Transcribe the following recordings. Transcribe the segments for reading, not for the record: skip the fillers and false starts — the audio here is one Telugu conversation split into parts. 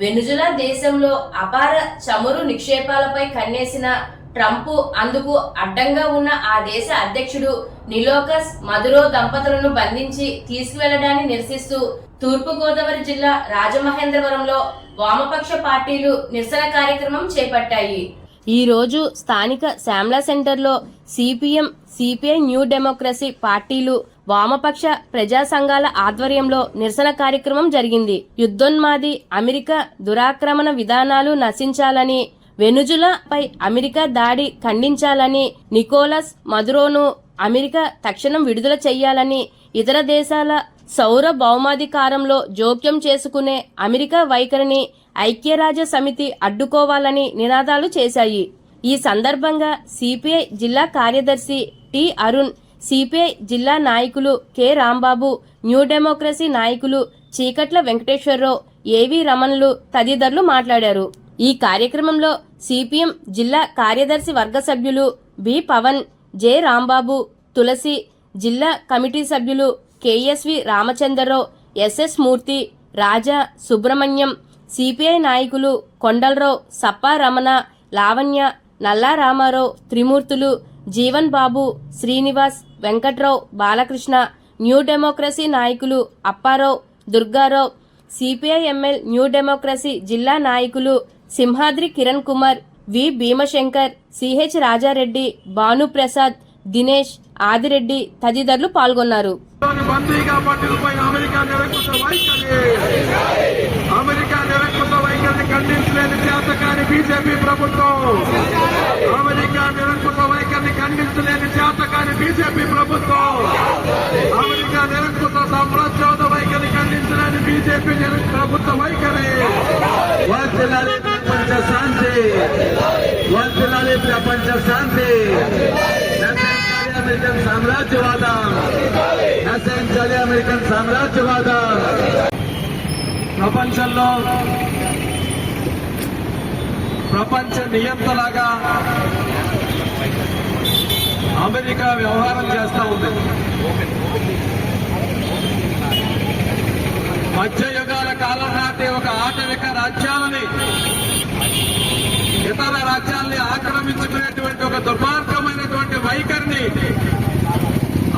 వెనుజులా దేశంలో అపార చమురు నిక్షేపాలపై కన్నేసిన ట్రంప్ అందుకు అడ్డంగా ఉన్న ఆ దేశ అధ్యక్షుడు నికోలస్ మదురో దంపతులను బంధించి తీసుకువెళ్లడాన్ని నిరసిస్తూ తూర్పుగోదావరి జిల్లా రాజమహేంద్రవరంలో వామపక్ష పార్టీలు నిరసన కార్యక్రమం చేపట్టాయి. ఈ రోజు స్థానిక శ్యామ్లా సెంటర్లో సిపిఎం, సిపిఐ, న్యూ డెమోక్రసీ పార్టీలు, వామపక్ష ప్రజా సంఘాల ఆధ్వర్యంలో నిరసన కార్యక్రమం జరిగింది. యుద్ధోన్మాది అమెరికా దురాక్రమణ విధానాలు నశించాలని, వెనుజులాపై అమెరికా దాడి ఖండించాలని, నికోలస్ మదురోను అమెరికా తక్షణం విడుదల చేయాలని, ఇతర దేశాల సౌర భౌమాధికారంలో జోక్యం చేసుకునే అమెరికా వైఖరిని ఐక్యరాజ్య సమితి అడ్డుకోవాలని నినాదాలు చేశాయి. ఈ సందర్భంగా సిపిఐ జిల్లా కార్యదర్శి టి అరుణ్, సిపిఐ జిల్లా నాయకులు కె రాంబాబు, న్యూ డెమోక్రసీ నాయకులు చీకట్ల వెంకటేశ్వరరావు, ఏవి రమణులు తదితరులు మాట్లాడారు. ఈ కార్యక్రమంలో సిపిఎం జిల్లా కార్యదర్శి వర్గ సభ్యులు బి పవన్, జె రాంబాబు, తులసి, జిల్లా కమిటీ సభ్యులు కెఎస్వి రామచంద్రరావు, ఎస్ఎస్ మూర్తి, రాజా, సుబ్రహ్మణ్యం, సిపిఐ నాయకులు కొండలరావు, సప్పా రమణ, లావణ్య, నల్లా రామారావు, త్రిమూర్తులు, జీవన్ బాబు, శ్రీనివాస్, వెంకట్రావు, బాలకృష్ణ, న్యూ డెమోక్రసీ నాయకులు Apparao, Durgarao, CPI ML new democracy జిల్లా నాయకులు సింహాద్రి కిరణ్ కుమార్, వి భీమశంకర్, సిహెచ్ రాజారెడ్డి, భానుప్రసాద్, దినేష్, ఆదిరెడ్డి తదితరులు పాల్గొన్నారు. ఖండించలేని చేతకాని బీజేపీ ప్రభుత్వం, అమెరికా నిరంకుశ వైఖరిని ఖండించలేని చేతకాని బీజేపీ ప్రభుత్వం, అమెరికా నిరంకుశ సామ్రాజ్యవాద వైఖరిని ఖండించలేని బీజేపీ ప్రభుత్వ వైఖరి. వర్ధిల్లాలి ప్రపంచ శాంతి, వర్ధిల్లాలి ప్రపంచ శాంతి. నశించాలి అమెరికన్ సామ్రాజ్యవాదం, నశించాలి అమెరికన్ సామ్రాజ్యవాదం. ప్రపంచంలో ప్రపంచ నియంతలాగా అమెరికా వ్యవహారం చేస్తా ఉంది. మధ్యయుగాల కాలం నాటి ఒక ఆటవిక రాజ్యాలని ఇతర రాజ్యాల్ని ఆక్రమించుకునేటువంటి ఒక దుర్మార్గమైనటువంటి వైఖరిని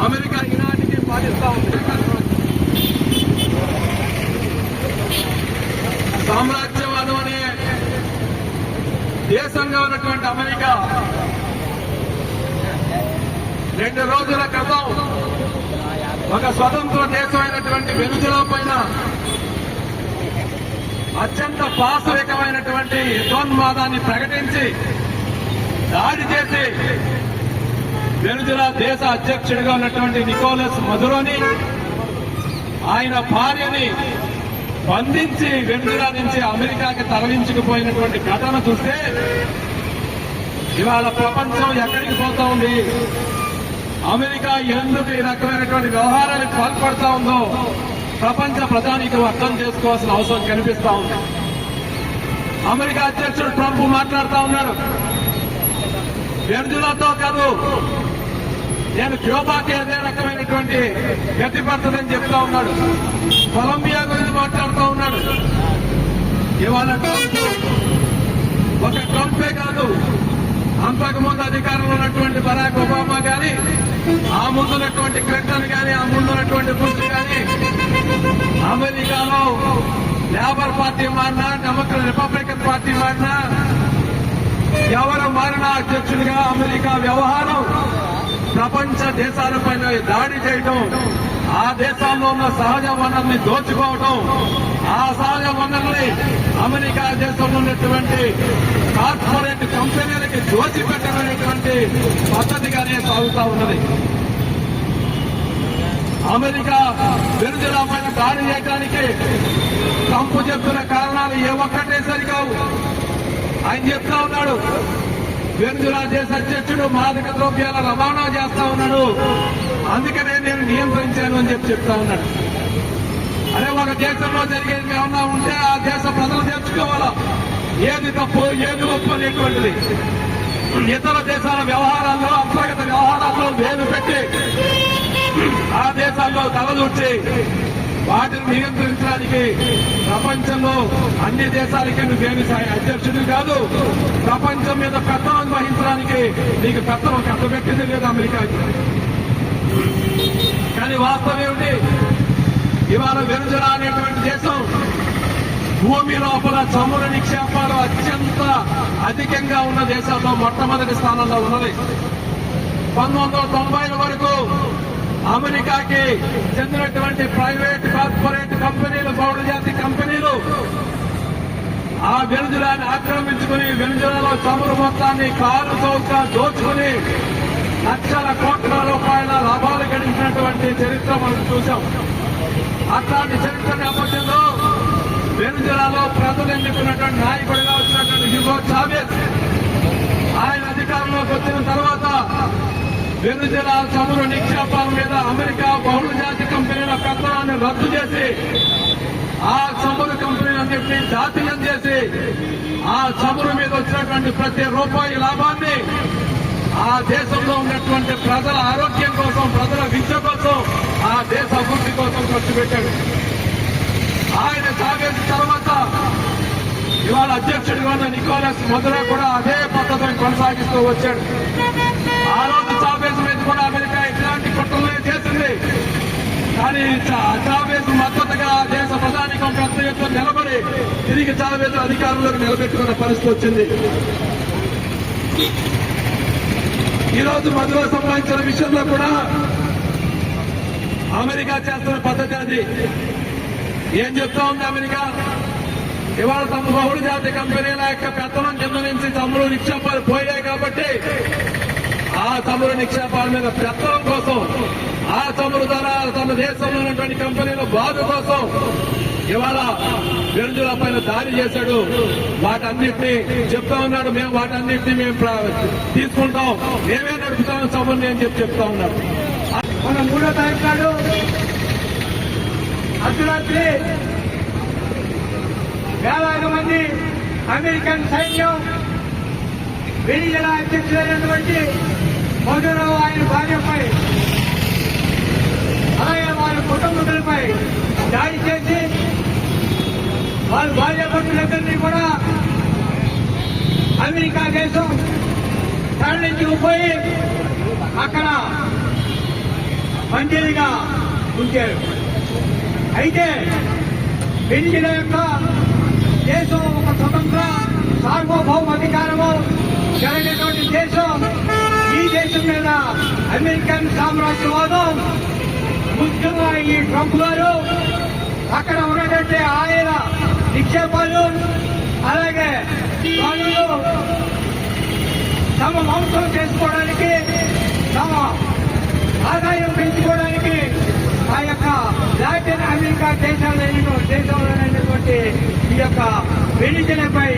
అమెరికా ఈనాటికి పాటిస్తా ఉంది. సామ్రాజ్యవాదం అనే దేశంగా ఉన్నటువంటి అమెరికా 2 రోజుల క్రితం ఒక స్వతంత్ర దేశమైనటువంటి వెనుజులా పైన అత్యంత పాశవికమైనటువంటి యుద్ధోన్మాదాన్ని ప్రకటించి దాడి చేసి వెనుజులా దేశ అధ్యక్షుడిగా ఉన్నటువంటి నికోలస్ మదురోని, ఆయన భార్యని బంధించి వెనుజులా నుంచి అమెరికాకి తరలించుకుపోయినటువంటి ఘటన చూస్తే ఇవాళ ప్రపంచం ఎక్కడికి పోతా ఉంది, అమెరికా ఎందుకు ఈ రకమైనటువంటి వ్యవహారాలకు పాల్పడతా ఉందో ప్రపంచ ప్రజానికి అర్థం చేసుకోవాల్సిన అవసరం కనిపిస్తా ఉంది. అమెరికా అధ్యక్షుడు ట్రంప్ మాట్లాడుతూ ఉన్నారు, వెనుజులాతో కాదు నేను క్యూబాకి అదే రకమైనటువంటి గతి పడుతుందని చెప్తా ఉన్నాడు. కొలంబియా గురించి మాట్లాడుతూ ఉన్నాడు. ఇవాళ ట్రంప్ ఒక ట్రంపే కాదు, అంతకుముందు అధికారంలో ఉన్నటువంటి బరాక్ ఒబామా గాని, ఆ ముందున్నటువంటి క్లింటన్ గాని, ఆ ముందున్నటువంటి బుష్ గాని అమెరికాలో లేబర్ పార్టీ మారినా, రిపబ్లికన్ పార్టీ మారినా, ఎవరు మారినా అధ్యక్షుడిగా అమెరికా వ్యవహారం ప్రపంచ దేశాలపైన దాడి చేయడం, ఆ దేశాల్లో ఉన్న సహజ వనరుల్ని దోచుకోవడం, ఆ సహజ వనరుల్ని అమెరికా దేశంలో ఉన్నటువంటి కార్పొరేట్ కంపెనీలకి దోచిపెట్టనేటువంటి పద్ధతిగానే సాగుతా ఉన్నది. అమెరికా వెనుజులా పైన దాడి చేయడానికి ట్రంప్ చెప్తున్న కారణాలు ఏ ఒక్కటే సరికావు. ఆయన చెప్తా ఉన్నాడు, వెనుజులా దేశ అధ్యక్షుడు మాదక ద్రవ్యాల రవాణా చేస్తా ఉన్నాడు, అందుకనే నేను నియంత్రించాను అని చెప్తా ఉన్నాడు. అదే ఒక దేశంలో జరిగేది ఏమన్నా ఉంటే ఆ దేశ ప్రజలు తెచ్చుకోవాలా, ఏది తప్పు ఏది ఒప్పు అనేటువంటిది. ఇతర దేశాల వ్యవహారాల్లో, అంతర్గత వ్యవహారాల్లో వేలు పెట్టి ఆ దేశాల్లో తలదూర్చి వాటిని నియంత్రించడానికి ప్రపంచంలో అన్ని దేశాలకి నువ్వేమి అధ్యక్షుడు కాదు. ప్రపంచం మీద పెత్తనం వహించడానికి నీకు పెత్తనం కట్టబెట్టింది లేదు అమెరికాకి. కానీ వాస్తవం ఏమిటి? ఇవాళ వెనుజులా అనేటువంటి దేశం భూమి లోపల చమురు నిక్షేపాలు అత్యంత అధికంగా ఉన్న దేశాల్లో మొట్టమొదటి స్థానంలో ఉన్నది. 1990ల వరకు అమెరికాకి చెందినటువంటి ప్రైవేట్ కార్పొరేట్ కంపెనీలు, బహుళజాతి కంపెనీలు ఆ వెనుజులాని ఆక్రమించుకుని వెనుజులాలో చమురు మొత్తాన్ని కారు చౌక దోచుకుని లక్షల కోట్ల రూపాయల లాభాలు గడించినటువంటి చరిత్ర మనం చూశాం. అట్లాంటి చరిత్ర నేపథ్యంలో వెనుజులాలో ప్రజలు ఎన్నుకున్నటువంటి నాయకుడిగా వచ్చినటువంటి హ్యూగో చావెజ్ ఆయన అధికారంలోకి వచ్చిన తర్వాత వెనుజులా చమురు నిక్షేపాల మీద అమెరికా బహుళజాతి కంపెనీల పెత్తనాన్ని రద్దు చేసి ఆ చమురు కంపెనీలన్నింటినీ జాతీయం చేసి ఆ చమురు మీద వచ్చినటువంటి ప్రతి రూపాయి లాభాన్ని ఆ దేశంలో ఉన్నటువంటి ప్రజల ఆరోగ్యం కోసం, ప్రజల విద్య కోసం, ఆ దేశ అభివృద్ధి కోసం ఖర్చు పెట్టాడు. ఆయన చావేసిన తర్వాత ఇవాళ అధ్యక్షుడిగా ఉన్న నికోలస్ మదురో కూడా అదే పద్ధతిని కొనసాగిస్తూ వచ్చాడు. ఆ రోజు చావేజ్ మీద కూడా అమెరికా ఇట్లాంటి కుట్రలే చేసింది. కానీ చావేజ్ మద్దతుగా దేశ ప్రధానికం పెద్ద ఎత్తున నిలబడి తిరిగి చావేజ్ అధికారంలోకి నిలబెట్టుకున్న పరిస్థితి వచ్చింది. ఈరోజు మదురో సంబంధించిన విషయంలో కూడా అమెరికా చేస్తున్న పద్ధతి అది. ఏం చెప్తా ఉంది అమెరికా? ఇవాళ తమ బహుళ జాతి కంపెనీల యొక్క పెత్తనం కింద నుంచి చమురు నిక్షేపాలు పోయాయి కాబట్టి ఆ చమురు నిక్షేపాల మీద పెత్తనం కోసం, ఆ చమురు ద్వారా తమ దేశంలో ఉన్నటువంటి కంపెనీల బాధ కోసం ఇవాళ వెనుజులా పైన దాడి చేశాడు. వాటన్నిటినీ చెప్తా ఉన్నాడు, మేము వాటన్నిటినీ మేము తీసుకుంటాం, మేమే నడుపుతాం చమురుని అని చెప్తా ఉన్నాడు. మన 3వ తారీఖు నాడు అర్ధరాత్రి వేలాది మంది అమెరికన్ సైన్యం వెనిజులా అధ్యక్షుడైనటువంటి మదురో ఆయన భార్యపై, అలాగే వారి కుటుంబీకులపై దాడి చేసి వారి భార్యాభర్తలందరినీ కూడా అమెరికా దేశం తరలించుకుపోయి అక్కడ బందీలుగా ఉంచారు. అయితే వెనిజులా యొక్క దేశం ఒక స్వతంత్ర సార్వభౌమాధికారము జరిగినటువంటి దేశం. ఈ దేశం మీద అమెరికన్ సామ్రాజ్యవాదం, ముఖ్యంగా ఈ ట్రంప్ గారు అక్కడ ఉన్నటువంటి ఆయన నిక్షేపాలు, అలాగే వాళ్ళు తమ వంశం చేసుకోవడానికి, తమ ఆదాయం పెంచుకోవడానికి ఆ యొక్క లాటిన్ అమెరికా దేశంలోనైనటువంటి ఈ యొక్క వెనిజులాపై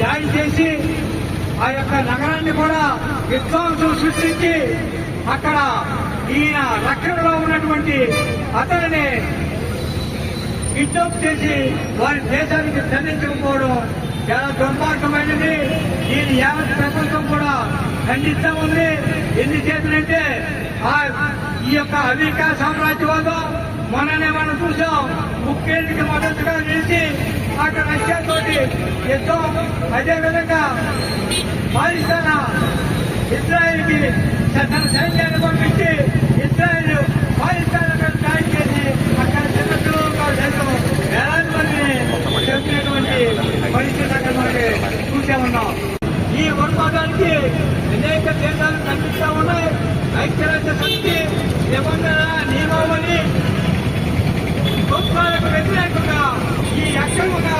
దాడి చేసి ఆ యొక్క నగరాన్ని కూడా విధ్వంసం సృష్టించి అక్కడ ఈయన రక్షణలో ఉన్నటువంటి అతనిని కిడ్నాప్ చేసి వారి దేశానికి తరలించకపోవడం చాలా దుర్మార్గమైనది. దీని యావత్ ప్రపంచం కూడా ఖండిస్తా ఉంది. ఎన్ని చేతులంటే ఈ యొక్క అమెరికా సామ్రాజ్యవాదం మొన్ననే మనం చూసాం, ఉక్రెయిన్కి మద్దతుగా నిలిచి అక్కడ రష్యాతోటి యుద్ధం, అదేవిధంగా పాకిస్తాన్ ఇజ్రాయెల్కి తన సైన్యాన్ని పంపించి ఇజ్రాయెల్ పాకిస్తాన్ దాడి చేసి అక్కడ చిన్న పిల్లలుగా దేశం వేలాది మందిని చంపినటువంటి పరిస్థితి అక్కడ మనకి చూసే ఉన్నాం. ఈ ఉన్మాదానికి అనేక దేశాలు కనిపిస్తా ఉన్నాయి. ఐక్యరాజ్య సమితి నిబంధన నియమావళి ప్రభుత్వాలకు వ్యతిరేకంగా ఈ అక్రమంగా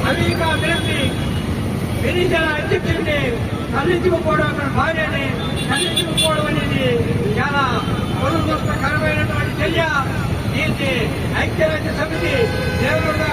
అమెరికా వ్యక్తి వెనిజులా అధ్యక్షుడిని తరలించుకుపోవడం, అక్కడ భార్యని తరలించుకుపోవడం అనేది చాలా దురదృష్టకరమైనటువంటి చర్య. దీన్ని ఐక్యరాజ్య సమితి తీవ్రంగా